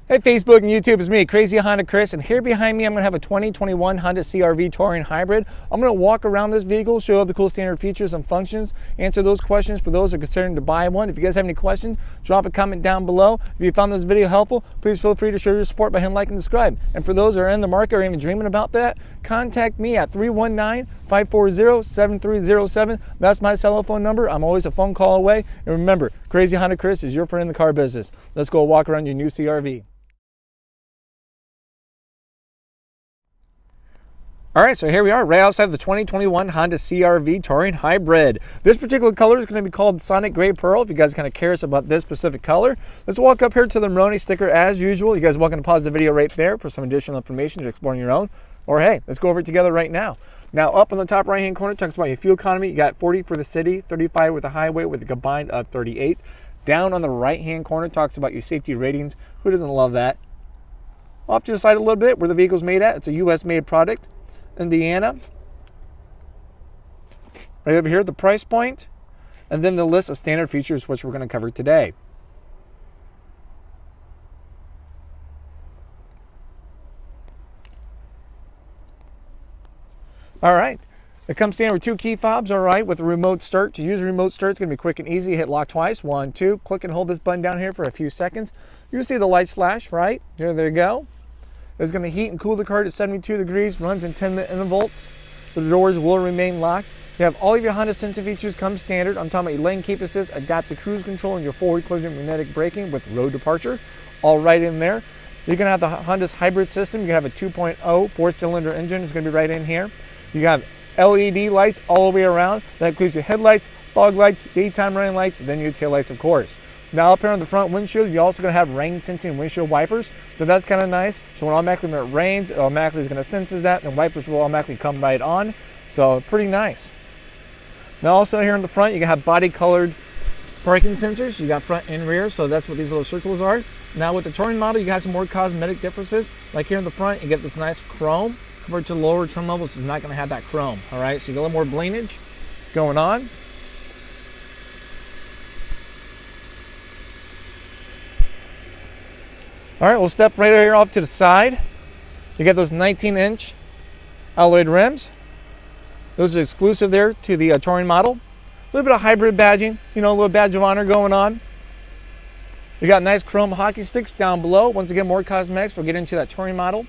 Hey Facebook and YouTube, it's me, Crazy Honda Chris, and here behind me I'm going to have a 2021 Honda CR-V Touring Hybrid. I'm going to walk around this vehicle, show the cool standard features and functions, answer those questions for those who are considering to buy one. If you guys have any questions, drop a comment down below. If you found this video helpful, please feel free to show your support by hitting like and subscribe. And for those who are in the market or even dreaming about that, contact me at 319-540-7307. That's my cell phone number. I'm always a phone call away. And remember, Crazy Honda Chris is your friend in the car business. Let's go walk around your new CR-V. All right, so here we are right outside of the 2021 Honda CR-V Touring Hybrid. This particular color is going to be called Sonic Gray Pearl. If you guys are kind of curious about this specific color, let's walk up here to the Maroni sticker as usual. You guys are welcome to pause the video right there for some additional information to explore on your own. Or hey, let's go over it together right now. Now up on the top right hand corner, it talks about your fuel economy. You got 40 for the city, 35 with the highway with a combined of 38. Down on the right hand corner, talks about your safety ratings. Who doesn't love that? Off to the side a little bit, where the vehicle's made at. It's a US made product. Indiana. Right over here, the price point, and then the list of standard features which we're going to cover today. All right, it comes standard with 2 key fobs, all right, with a remote start. To use a remote start, it's going to be quick and easy. Hit lock twice, 1, 2, click and hold this button down here for a few seconds. You'll see the lights flash, right? There you go. It's going to heat and cool the car to 72 degrees, runs in 10-minute intervals. The doors will remain locked. You have all of your Honda sensor features come standard. I'm talking about your lane keep assist, adaptive cruise control, and your forward collision magnetic braking with road departure, all right in there. You're going to have the Honda's hybrid system. You have a 2.0 4-cylinder engine. It's going to be right in here. You have LED lights all the way around. That includes your headlights, fog lights, daytime running lights, and then your tail lights, of course. Now up here on the front windshield, you're also going to have rain sensing windshield wipers. So that's kind of nice. So when automatically when it rains, it automatically is going to sense that, and wipers will automatically come right on. So pretty nice. Now also here in the front, you're going to have body colored parking sensors. You got front and rear, so that's what these little circles are. Now with the Touring model, you got some more cosmetic differences. Like here in the front, you get this nice chrome. Compared to lower trim levels, it's not going to have that chrome. All right, so you get a little more blingage going on. All right, we'll step right here off to the side. You get those 19-inch alloyed rims. Those are exclusive there to the Touring model. A little bit of hybrid badging, you know, a little badge of honor going on. You got nice chrome hockey sticks down below. Once again, more cosmetics. We'll get into that Touring model.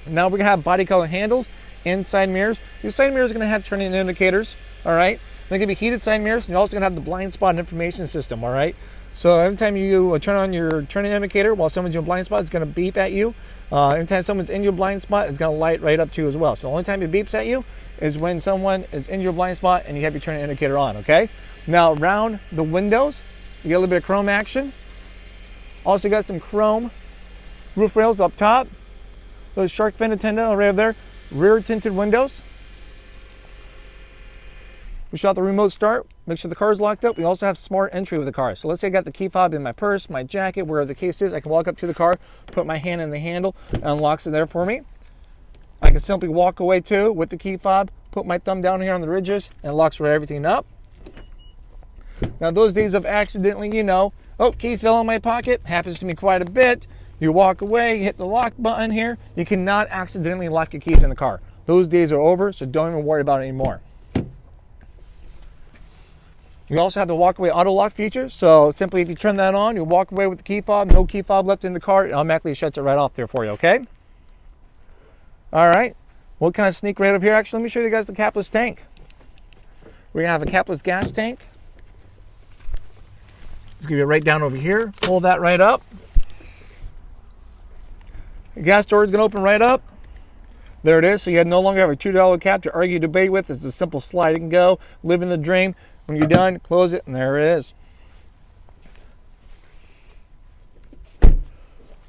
Now we're going to have body color handles and side mirrors. Your side mirrors are going to have turning indicators, all right? They're going to be heated side mirrors, and you're also going to have the blind spot information system, all right? So every time you turn on your turning indicator while someone's in your blind spot, it's going to beep at you. Anytime someone's in your blind spot, it's going to light right up to you as well. So the only time it beeps at you is when someone is in your blind spot and you have your turning indicator on, okay? Now around the windows, you get a little bit of chrome action. Also got some chrome roof rails up top. Those shark fin antenna right over there. Rear tinted windows. We shot the remote start, make sure the car is locked up. We also have smart entry with the car. So let's say I got the key fob in my purse, my jacket, wherever the case is. I can walk up to the car, put my hand in the handle, and unlocks it there for me. I can simply walk away too with the key fob, put my thumb down here on the ridges, and it locks right everything up. Now those days of accidentally, you know, oh, keys fell in my pocket, happens to me quite a bit. You walk away, hit the lock button here. You cannot accidentally lock your keys in the car. Those days are over, so don't even worry about it anymore. You also have the walk-away auto-lock feature. So simply if you turn that on, you walk away with the key fob, no key fob left in the car, it automatically shuts it right off there for you, okay? All right, we'll kind of sneak right over here. Actually, let me show you guys the capless tank. We have a capless gas tank. Let's give you right down over here. Pull that right up. The gas door is going to open right up. There it is. So you no longer have a $2 cap to argue, debate with. It's a simple slide and go. Live in the dream. When you're done, close it, and there it is.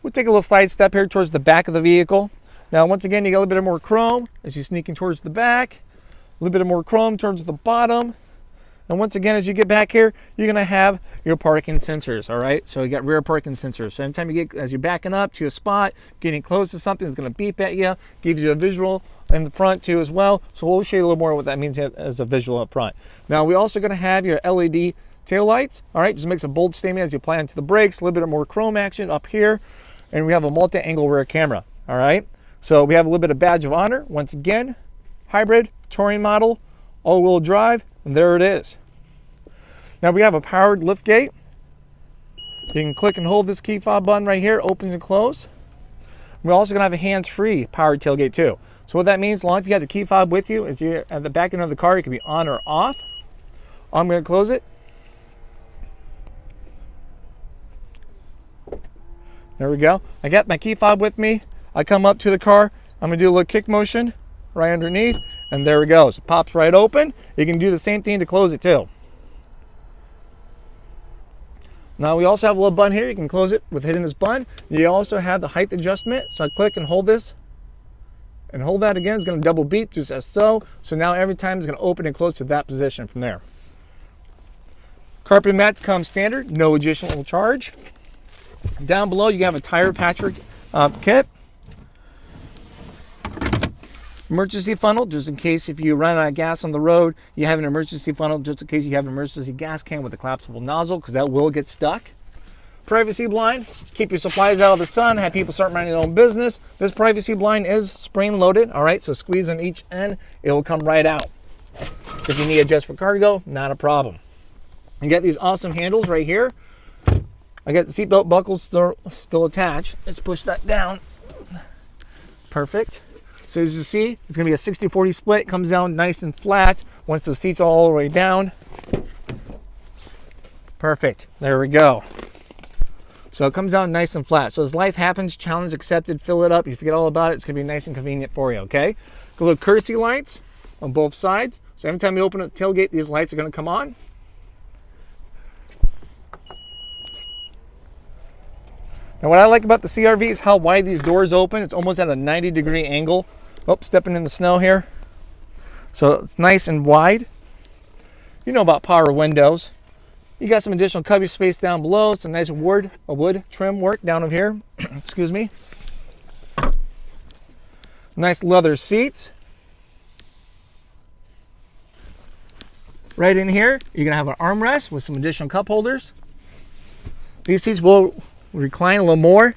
We'll take a little slide step here towards the back of the vehicle. Now, once again, you got a little bit more chrome as you're sneaking towards the back. A little bit more chrome towards the bottom. And once again, as you get back here, you're going to have your parking sensors, all right? So you got rear parking sensors. So anytime you get, as you're backing up to a spot, getting close to something, it's going to beep at you, gives you a visual in the front too as well. So we'll show you a little more what that means as a visual up front. Now, we're also going to have your LED tail lights, all right? Just makes a bold statement as you apply onto the brakes. A little bit more chrome action up here. and we have a multi-angle rear camera. All right, so we have a little bit of badge of honor. Once again, hybrid, touring model, all-wheel drive, and there it is. Now we have a powered lift gate. You can click and hold this key fob button right here, opens and close. We're also gonna have a hands-free powered tailgate too. So what that means, as long as you have the key fob with you, is you at the back end of the car, it can be on or off. I'm gonna close it. There we go. I got my key fob with me. I come up to the car. I'm gonna do a little kick motion right underneath, and there it goes. It pops right open. You can do the same thing to close it too. Now we also have a little button here. You can close it with hitting this button. You also have the height adjustment. So I click and hold this, and hold that again. It's gonna double beep just as so. So now every time it's gonna open and close to that position from there. Carpet mats come standard, no additional charge. Down below you have a tire patcher kit. Emergency funnel, just in case if you run out of gas on the road, you have an emergency funnel just in case you have an emergency gas can with a collapsible nozzle, because that will get stuck. Privacy blind, keep your supplies out of the sun, have people start minding their own business. This privacy blind is spring loaded, all right, so squeeze on each end, it will come right out. If you need it just for cargo, not a problem. You get these awesome handles right here. I got the seatbelt buckles still attached. Let's push that down. Perfect. So as you see, it's going to be a 60-40 split. It comes down nice and flat once the seat's all the way down. Perfect. There we go. So it comes down nice and flat. So as life happens, challenge accepted, fill it up. You forget all about it. It's going to be nice and convenient for you, okay? Got little courtesy lights on both sides. So every time you open up the tailgate, these lights are going to come on. Now what I like about the CR-V is how wide these doors open. It's almost at a 90-degree angle. Oh, stepping in the snow here. So it's nice and wide. You know about power windows. You got some additional cubby space down below. Some nice wood trim work down over here. Excuse me. Nice leather seats. Right in here, you're gonna have an armrest with some additional cup holders. These seats will recline a little more.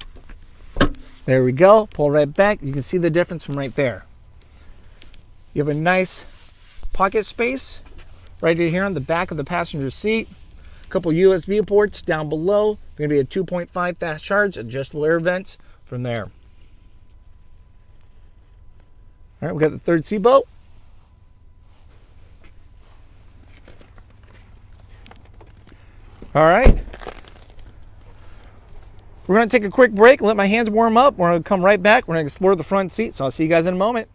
There we go. Pull right back. You can see the difference from right there. You have a nice pocket space right here on the back of the passenger seat. A couple USB ports down below. Going to be a 2.5 fast charge, adjustable air vents from there. All right, we got the third seat belt. All right. We're going to take a quick break, let my hands warm up. We're going to come right back. We're going to explore the front seat, so I'll see you guys in a moment.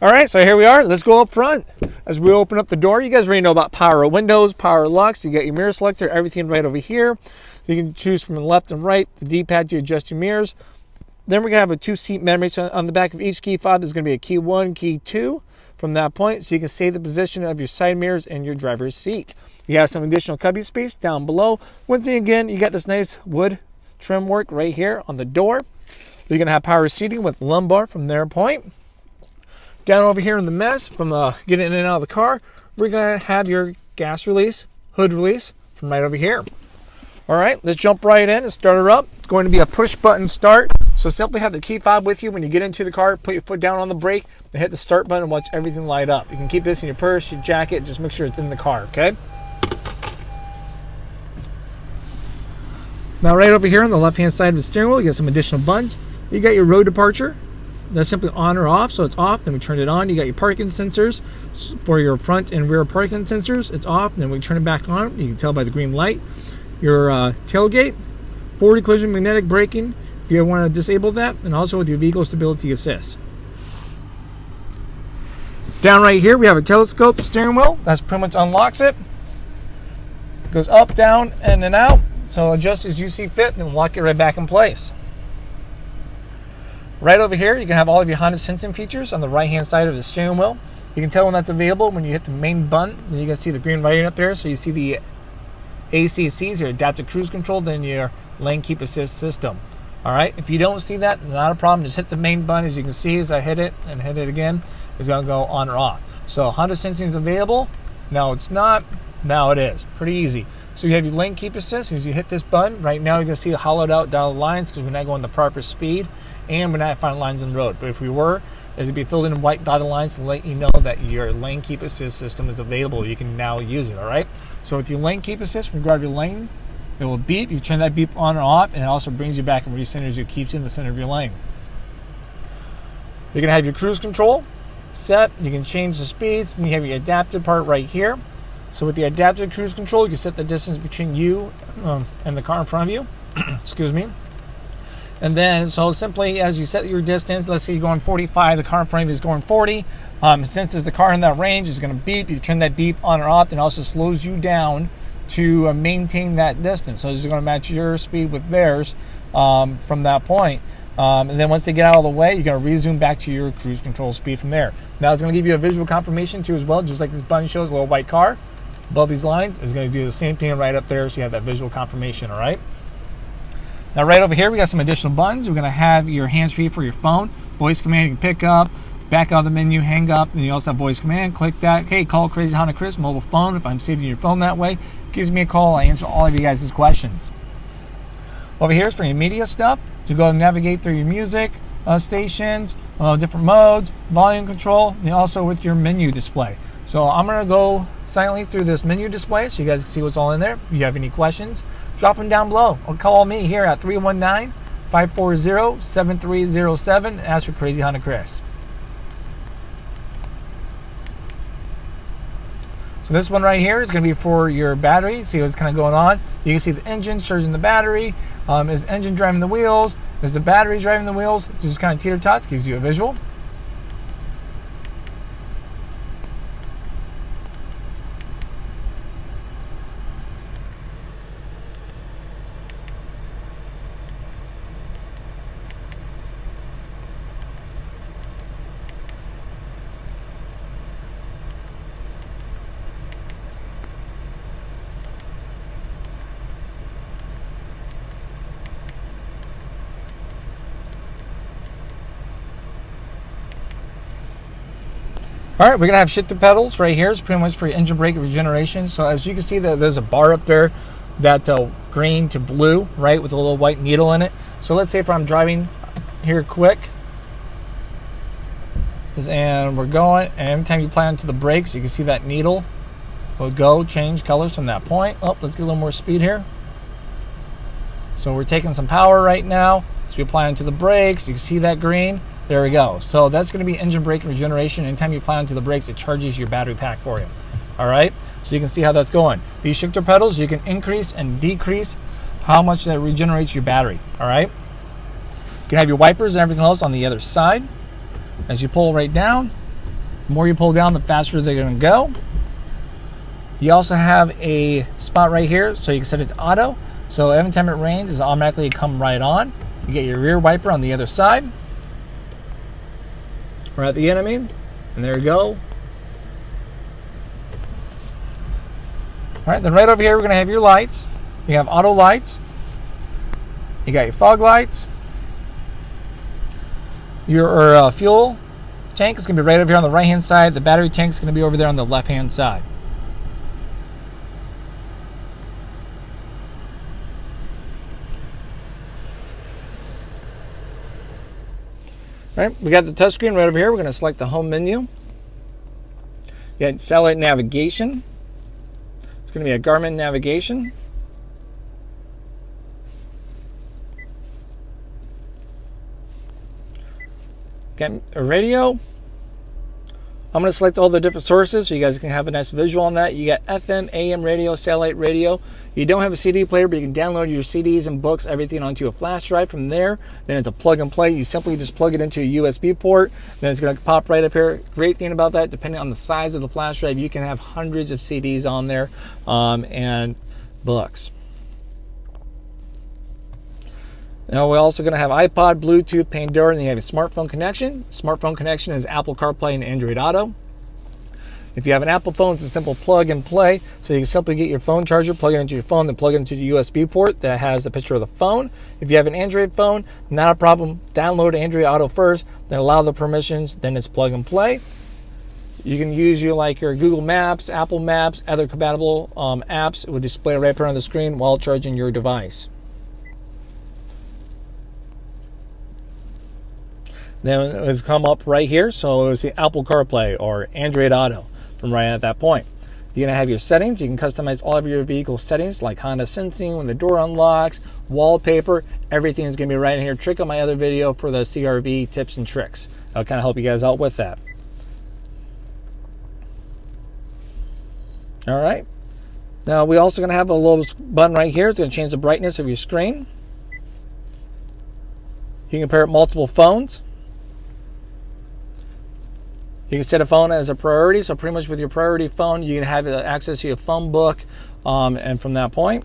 All right, so here we are. Let's go up front. As we open up the door, you guys already know about power windows, power locks. You got your mirror selector, everything right over here. You can choose from the left and right, the D-pad to adjust your mirrors. Then we're going to have a 2-seat memory. So on the back of each key fob is going to be a key 1, key 2 from that point, so you can save the position of your side mirrors and your driver's seat. You have some additional cubby space down below. Once again, you got this nice wood trim work right here on the door. You're going to have power seating with lumbar from their point. Down over here in the mess from getting in and out of the car, we're going to have your gas release, hood release from right over here. All right, let's jump right in and start her up. It's going to be a push button start. So simply have the key fob with you when you get into the car, put your foot down on the brake, and hit the start button and watch everything light up. You can keep this in your purse, your jacket, just make sure it's in the car, okay? Now right over here on the left-hand side of the steering wheel, you got some additional buttons. You got your road departure. That's simply on or off, so it's off, then we turn it on. You got your parking sensors for your front and rear parking sensors. It's off, then we turn it back on. You can tell by the green light. Your tailgate, forward collision magnetic braking, if you want to disable that, and also with your vehicle stability assist. Down right here, we have a telescope steering wheel. That's pretty much unlocks it. It goes up, down, in and out. So adjust as you see fit and lock it right back in place. Right over here, you can have all of your Honda sensing features on the right-hand side of the steering wheel. You can tell when that's available when you hit the main button. And you can see the green writing up there. So you see the ACCs, your adaptive cruise control, then your lane keep assist system. All right, if you don't see that, not a problem. Just hit the main button. As you can see, as I hit it and hit it again, it's gonna go on or off. So Honda sensing is available. Now it's not. Now it is. Pretty easy. So you have your lane keep assist. As you hit this button, right now you're going to see hollowed out dotted lines because we're not going the proper speed and we're not finding lines on the road. But if we were, it would be filled in white dotted lines to let you know that your lane keep assist system is available. You can now use it, all right? So with your lane keep assist, when you grab your lane, it will beep. You turn that beep on and off, and it also brings you back and recenters you, keeps you in the center of your lane. You're going to have your cruise control set. You can change the speeds, and you have your adaptive part right here. So with the adaptive cruise control, you can set the distance between you and the car in front of you. Excuse me. And then, so simply as you set your distance, let's say you're going 45, the car in front of you is going 40. Since it's the car in that range, it's going to beep. You turn that beep on or off, and it also slows you down to maintain that distance. So it's going to match your speed with theirs from that point. And then once they get out of the way, you're going to resume back to your cruise control speed from there. Now it's going to give you a visual confirmation too as well, just like this button shows, a little white car above these lines is going to do the same thing right up there, so you have that visual confirmation, all right? Now right over here, we got some additional buttons. We're going to have your hands-free for your phone, voice command you can pick up, back out of the menu, hang up, and you also have voice command. Click that. Hey, call Crazy Honda Chris mobile phone. If I'm saving your phone that way, gives me a call. I answer all of you guys' questions. Over here is for your media stuff. To go and navigate through your music stations, different modes, volume control, and also with your menu display. So I'm going to go silently through this menu display so you guys can see what's all in there. If you have any questions, drop them down below or call me here at 319-540-7307 and ask for Crazy Honda Chris. So this one right here is going to be for your battery. See what's kind of going on. You can see the engine charging the battery. Is the engine driving the wheels? Is the battery driving the wheels? It's just kind of teeter-tots, gives you a visual. All right, we're gonna have shifter pedals right here. It's pretty much for your engine brake regeneration. So as you can see, there's a bar up there, that green to blue, right, with a little white needle in it. So let's say if I'm driving here quick, and we're going, and every time you apply onto the brakes, you can see that needle will go change colors from that point. Oh, let's get a little more speed here. So we're taking some power right now. So we apply onto the brakes, you can see that green. There we go. So that's going to be engine brake regeneration. Anytime you apply onto the brakes, it charges your battery pack for you. All right. So you can see how that's going. These shifter pedals, you can increase and decrease how much that regenerates your battery. All right. You can have your wipers and everything else on the other side. As you pull right down, the more you pull down, the faster they're going to go. You also have a spot right here, so you can set it to auto. So every time it rains, it's automatically come right on. You get your rear wiper on the other side. Right at the end, and there you go. All right, then right over here, we're going to have your lights. You have auto lights. You got your fog lights. Your fuel tank is going to be right over here on the right-hand side. The battery tank is going to be over there on the left-hand side. All right, we got the touchscreen right over here. We're going to select the home menu. You got satellite navigation. It's going to be a Garmin navigation. Got a radio. I'm going to select all the different sources so you guys can have a nice visual on that. You got FM, AM radio, satellite radio. You don't have a CD player, but you can download your CDs and books, everything onto a flash drive from there. Then it's a plug and play. You simply just plug it into a USB port. Then it's going to pop right up here. Great thing about that, depending on the size of the flash drive, you can have hundreds of CDs on there and books. Now we're also going to have iPod, Bluetooth, Pandora, and then you have a smartphone connection. Smartphone connection is Apple CarPlay and Android Auto. If you have an Apple phone, it's a simple plug and play. So you can simply get your phone charger, plug it into your phone, then plug it into the USB port that has a picture of the phone. If you have an Android phone, not a problem. Download Android Auto first, then allow the permissions, then it's plug and play. You can use your Google Maps, Apple Maps, other compatible apps. It would display right there on the screen while charging your device. Then it would come up right here. So it was the Apple CarPlay or Android Auto from right at that point. You're going to have your settings. You can customize all of your vehicle settings like Honda Sensing, when the door unlocks, wallpaper. Everything is going to be right in here. Check out my other video for the CRV tips and tricks. I'll kind of help you guys out with that. All right. Now we're also going to have a little button right here. It's going to change the brightness of your screen. You can pair it multiple phones. You can set a phone as a priority, so pretty much with your priority phone, you can have access to your phone book, and from that point,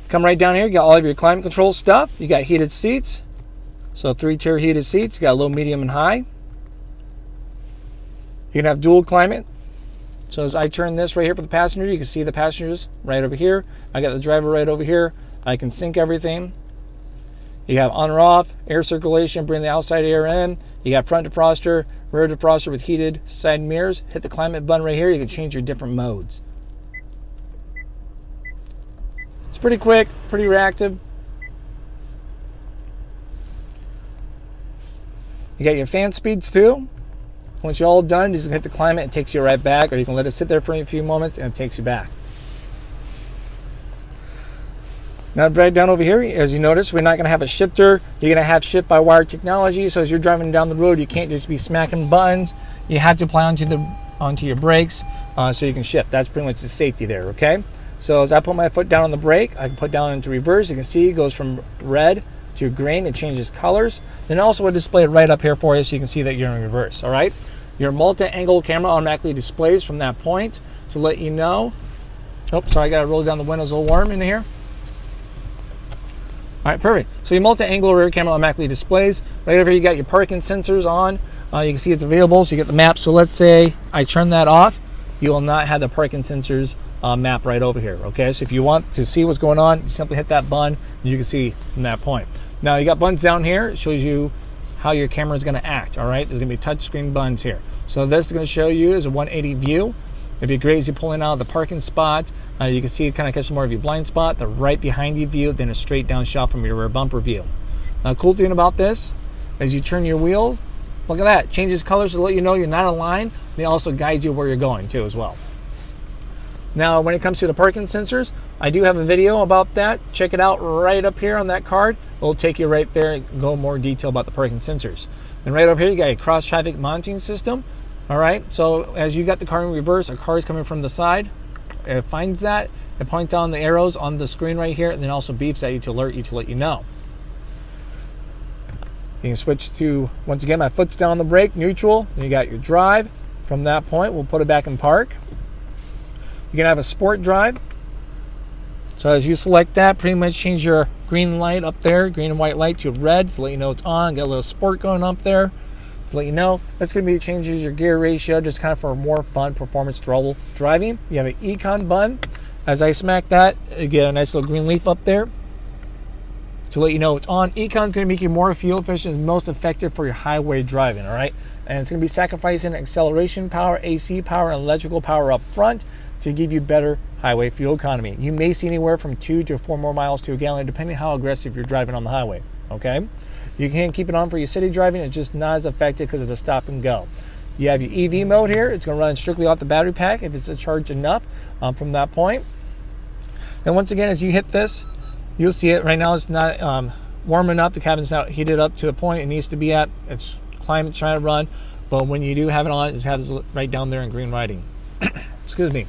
come right down here. You got all of your climate control stuff. You got heated seats, so 3-tier heated seats. You got low, medium, and high. You can have dual climate. So as I turn this right here for the passenger, you can see the passengers right over here. I got the driver right over here. I can sync everything. You have on or off, air circulation, bring the outside air in. You got front defroster, rear defroster with heated side mirrors. Hit the climate button right here. You can change your different modes. It's pretty quick, pretty reactive. You got your fan speeds too. Once you're all done, you just hit the climate, it takes you right back, or you can let it sit there for a few moments and it takes you back. Now right down over here, as you notice, we're not going to have a shifter. You're going to have shift by wire technology, so as you're driving down the road, you can't just be smacking buttons. You have to apply onto your brakes so you can shift. That's pretty much the safety there, okay? So as I put my foot down on the brake, I can put down into reverse. You can see it goes from red to green. It changes colors. Then also will display it right up here for you so you can see that you're in reverse, all right? Your multi-angle camera automatically displays from that point to let you know. Oh, sorry, I got to roll down the windows a little warm in here. All right, perfect. So your multi-angle rear camera automatically displays. Right over here, you got your parking sensors on. You can see it's available, so you get the map. So let's say I turn that off, you will not have the parking sensors map right over here, okay? So if you want to see what's going on, you simply hit that button, and you can see from that point. Now, you got buttons down here. It shows you how your camera is going to act, all right? There's going to be touchscreen buttons here. So this is going to show you is a 180 view. It'd be great as you're pulling out of the parking spot. You can see it kind of catches more of your blind spot, the right behind you view, then a straight down shot from your rear bumper view. Cool thing about this, as you turn your wheel, look at that, changes colors to let you know you're not in line. They also guide you where you're going too as well. Now, when it comes to the parking sensors, I do have a video about that. Check it out right up here on that card. It'll take you right there and go more detail about the parking sensors. And right over here, you got a cross traffic monitoring system. All right, so as you got the car in reverse, a car is coming from the side. It finds that, it points out the arrows on the screen right here, and then also beeps at you to alert you to let you know. You can switch to, once again, my foot's down on the brake, neutral, then you got your drive. From that point, we'll put it back in park. You can have a sport drive. So as you select that, pretty much change your green light up there, green and white light to red to let you know it's on. Got a little sport going up there to let you know. That's going to be changes your gear ratio, just kind of for more fun performance driving. You have an econ button. As I smack that, you get a nice little green leaf up there to let you know it's on. Econ's going to make you more fuel efficient and most effective for your highway driving, all right? And it's going to be sacrificing acceleration power, AC power, and electrical power up front to give you better highway fuel economy. You may see anywhere from 2 to 4 more miles to a gallon, depending on how aggressive you're driving on the highway, okay? You can keep it on for your city driving. It's just not as effective because of the stop and go. You have your EV mode here. It's going to run strictly off the battery pack if it's charged enough from that point. And once again, as you hit this, you'll see it. Right now it's not warm enough. The cabin's not heated up to the point it needs to be at. It's climate trying to run. But when you do have it on, it has it right down there in green writing. Excuse me.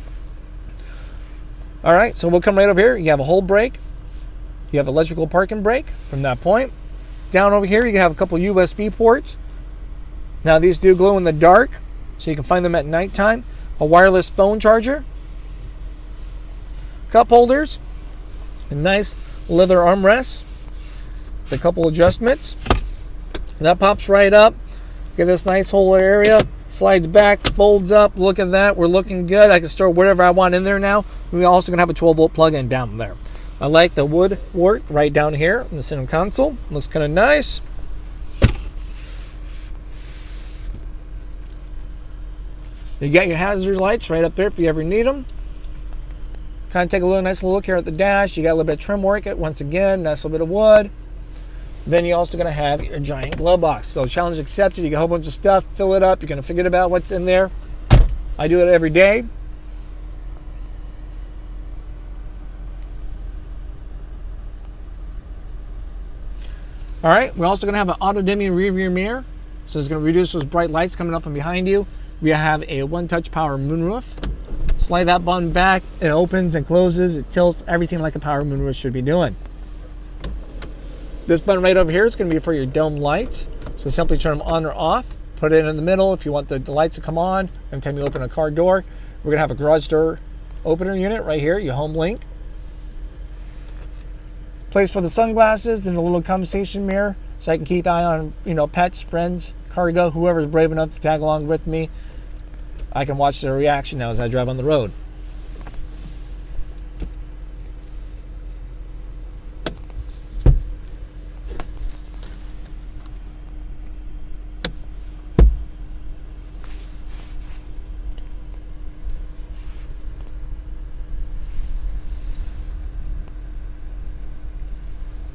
All right, so we'll come right over here. You have a hold brake. You have electrical parking brake from that point. Down over here, you can have a couple USB ports. Now, these do glow in the dark, so you can find them at nighttime. A wireless phone charger. Cup holders. A nice leather armrest. With a couple adjustments. That pops right up. Get this nice whole area. Slides back, folds up. Look at that. We're looking good. I can store whatever I want in there now. We're also going to have a 12-volt plug-in down there. I like the wood work right down here in the center console. Looks kind of nice. You got your hazard lights right up there if you ever need them. Kind of take a nice little look here at the dash. You got a little bit of trim work. Once again, nice little bit of wood. Then you're also going to have your giant glove box. So challenge accepted. You get a whole bunch of stuff. Fill it up. You're going to forget about what's in there. I do it every day. All right, we're also going to have an auto-dimming rear view mirror. So it's going to reduce those bright lights coming up from behind you. We have a one-touch power moonroof. Slide that button back, it opens and closes, it tilts, everything like a power moonroof should be doing. This button right over here is going to be for your dome lights. So simply turn them on or off. Put it in the middle if you want the lights to come on. Every time you open a car door, we're going to have a garage door opener unit right here, your home link. Place for the sunglasses, then a little conversation mirror so I can keep an eye on, pets, friends, cargo, whoever's brave enough to tag along with me. I can watch their reaction now as I drive on the road.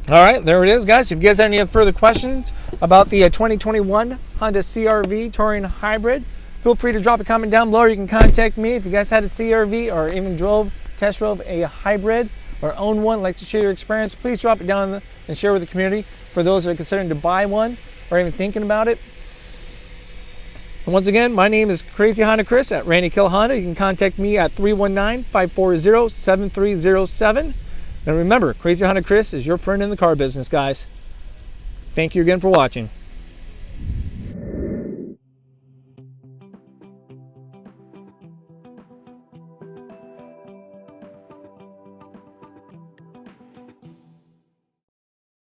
All right, there it is, guys. If you guys have any further questions about the 2021 Honda CR-V Touring Hybrid, feel free to drop a comment down below, or you can contact me. If you guys had a CR-V or even test drove a hybrid or own one, like to share your experience, please drop it down and share with the community for those that are considering to buy one or even thinking about it. And once again, my name is Crazy Honda Chris at Randy Kuehl Honda. You can contact me at 319-540-7307. And remember, Crazy Honda Chris is your friend in the car business, guys. Thank you again for watching.